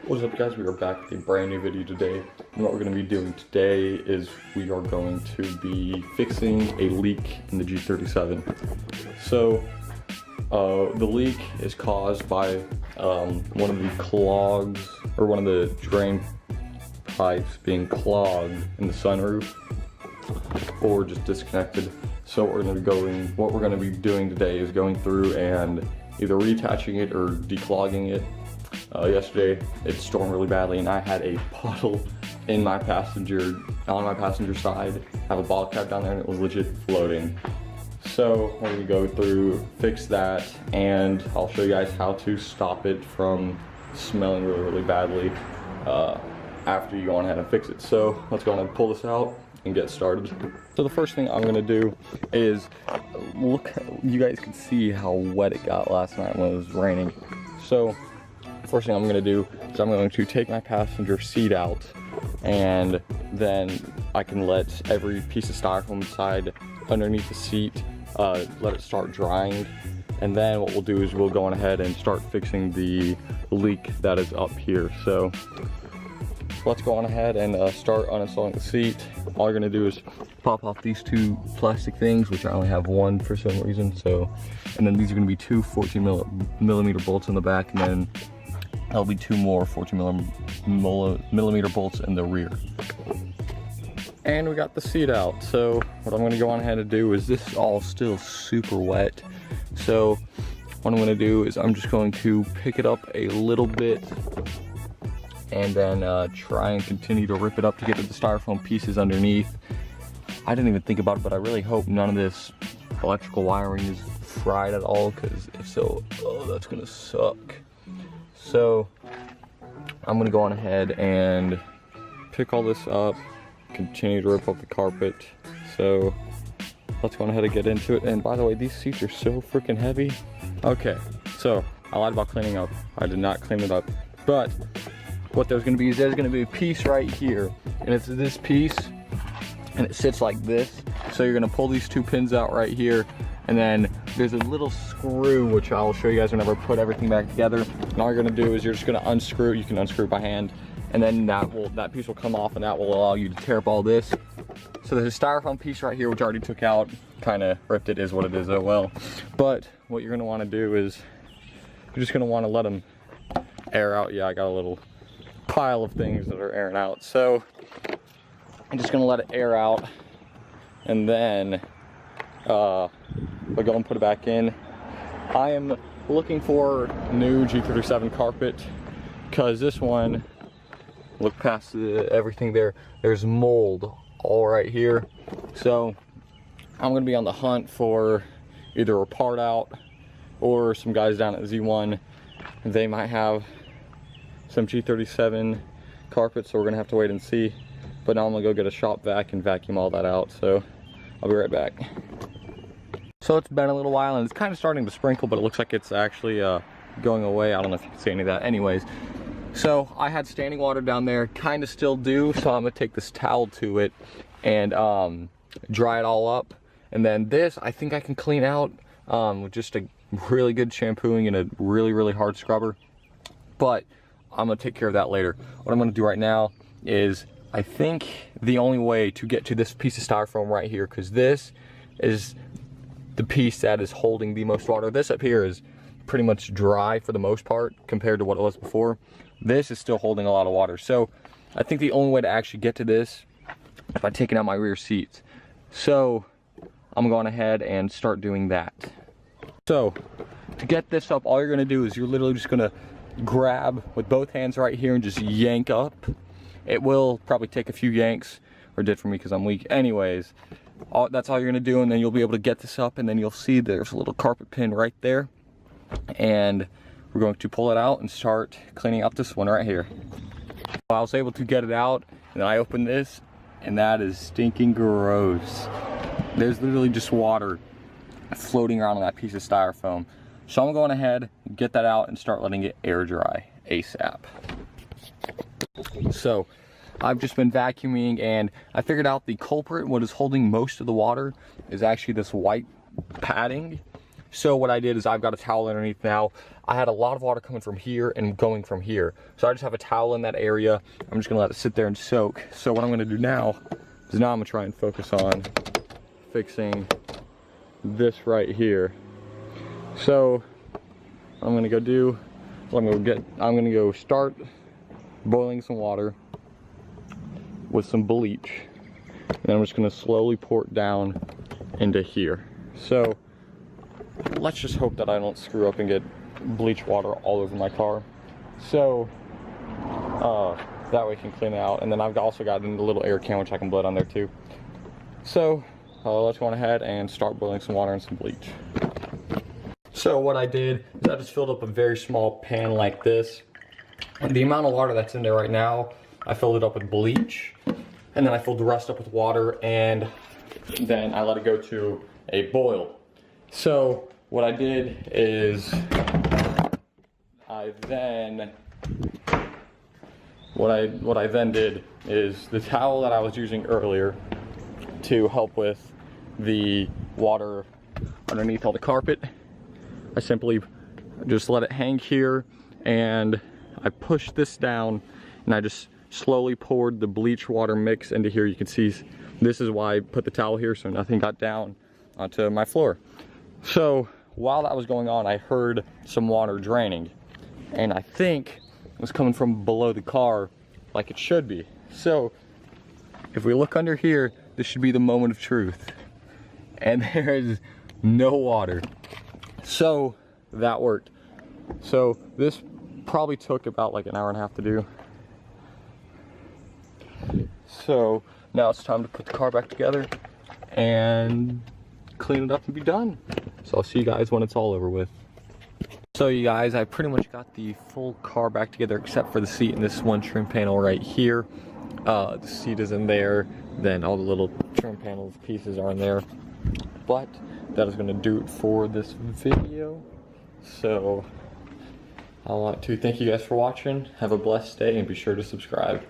What's up guys, we are back with a brand new video today. And what we're going to be doing today is we are going to be fixing a leak in the G37. So the leak is caused by one of the clogs, or one of the drain pipes being clogged in the sunroof, or just disconnected. So what we're going to be doing today is going through and either reattaching it or declogging it. Yesterday it stormed really badly and I had a puddle on my passenger side. I have a bottle cap down there and it was legit floating. So we're gonna go through, fix that, and I'll show you guys how to stop it from smelling really badly after you go on ahead and fix it. So let's go on and pull this out and get started. So the first thing I'm gonna do is look, you guys can see how wet it got last night when it was raining. So first thing I'm going to do is I'm going to take my passenger seat out, and then I can let every piece of styrofoam inside underneath the seat, let it start drying, and then what we'll do is we'll go on ahead and start fixing the leak that is up here. So let's go on ahead and start uninstalling the seat. All you're going to do is pop off these two plastic things, which I only have one for some reason. So, and then these are going to be two 14mm bolts in the back, and then there'll be two more 14mm bolts in the rear. And we got the seat out. So what I'm going to go on ahead and do is, this is all still super wet. So what I'm going to do is I'm just going to pick it up a little bit and then try and continue to rip it up to get to the styrofoam pieces underneath. I didn't even think about it, but I really hope none of this electrical wiring is fried at all, because if so, oh, that's going to suck. So I'm gonna go on ahead and pick all this up, continue to rip up the carpet. So let's go on ahead and get into it. And by the way, these seats are so freaking heavy. Okay, so I lied about cleaning up. I did not clean it up. But what there's gonna be is there's gonna be a piece right here, and it's this piece, and it sits like this. So you're gonna pull these two pins out right here, and then there's a little screw, which I'll show you guys whenever I put everything back together. And all you're gonna do is you're just gonna unscrew. You can unscrew by hand, and then that piece will come off, and that will allow you to tear up all this. So there's a styrofoam piece right here, which I already took out. Kind of ripped it, is what it is, oh well. But what you're gonna wanna do is you're just gonna wanna let them air out. Yeah, I got a little pile of things that are airing out. So I'm just gonna let it air out, and then I'll go and put it back in. I am looking for new G37 carpet, because this one, look past everything there, there's mold all right here. So I'm going to be on the hunt for either a part out, or some guys down at Z1, they might have some G37 carpet, so we're going to have to wait and see. But now I'm going to go get a shop vac and vacuum all that out, so I'll be right back. So it's been a little while and it's kind of starting to sprinkle, but it looks like it's actually going away. I don't know if you can see any of that. Anyways, so I had standing water down there, kind of still do, so I'm gonna take this towel to it and dry it all up. And then this, I think I can clean out with just a really good shampooing and a really hard scrubber. But I'm gonna take care of that later. What I'm gonna do right now is, I think the only way to get to this piece of styrofoam right here, because this is the piece that is holding the most water. This up here is pretty much dry for the most part compared to what it was before. This is still holding a lot of water. So I think the only way to actually get to this is by taking out my rear seats. So I'm going ahead and start doing that. So to get this up, all you're gonna do is you're literally just gonna grab with both hands right here and just yank up. It will probably take a few yanks, or did for me because I'm weak. Anyways, that's all you're gonna do, and then you'll be able to get this up, and then you'll see there's a little carpet pin right there, and we're going to pull it out and start cleaning up this one right here. I was able to get it out, and then I opened this, and that is stinking gross. There's literally just water floating around on that piece of styrofoam. So I'm going ahead and get that out and start letting it air dry ASAP. So I've just been vacuuming, and I figured out the culprit, what is holding most of the water, is actually this white padding. So what I did is I've got a towel underneath now. I had a lot of water coming from here and going from here. So I just have a towel in that area. I'm just gonna let it sit there and soak. So what I'm gonna do now is now I'm gonna try and focus on fixing this right here. So what I'm gonna go do, I'm gonna go start boiling some water with some bleach. And I'm just gonna slowly pour it down into here. So let's just hope that I don't screw up and get bleach water all over my car. So that way I can clean it out. And then I've also got a little air can which I can blow on there too. So let's go on ahead and start boiling some water and some bleach. So what I did is I just filled up a very small pan like this. And the amount of water that's in there right now, I filled it up with bleach. And then I filled the rest up with water, and then I let it go to a boil. So what I did is what I then did is the towel that I was using earlier to help with the water underneath all the carpet, I simply just let it hang here, and I pushed this down, and I just slowly poured the bleach water mix into here. You can see this is why I put the towel here, so nothing got down onto my floor. So while that was going on, I heard some water draining, and I think it was coming from below the car like it should be. So if we look under here, this should be the moment of truth, and there is no water. So that worked. So this probably took about like an hour and a half to do. So now it's time to put the car back together and clean it up and be done. So I'll see you guys when it's all over with. So you guys, I pretty much got the full car back together except for the seat and this one trim panel right here. The seat is in there, then all the little trim panels pieces are in there. But that is going to do it for this video. So I want to thank you guys for watching. Have a blessed day and be sure to subscribe.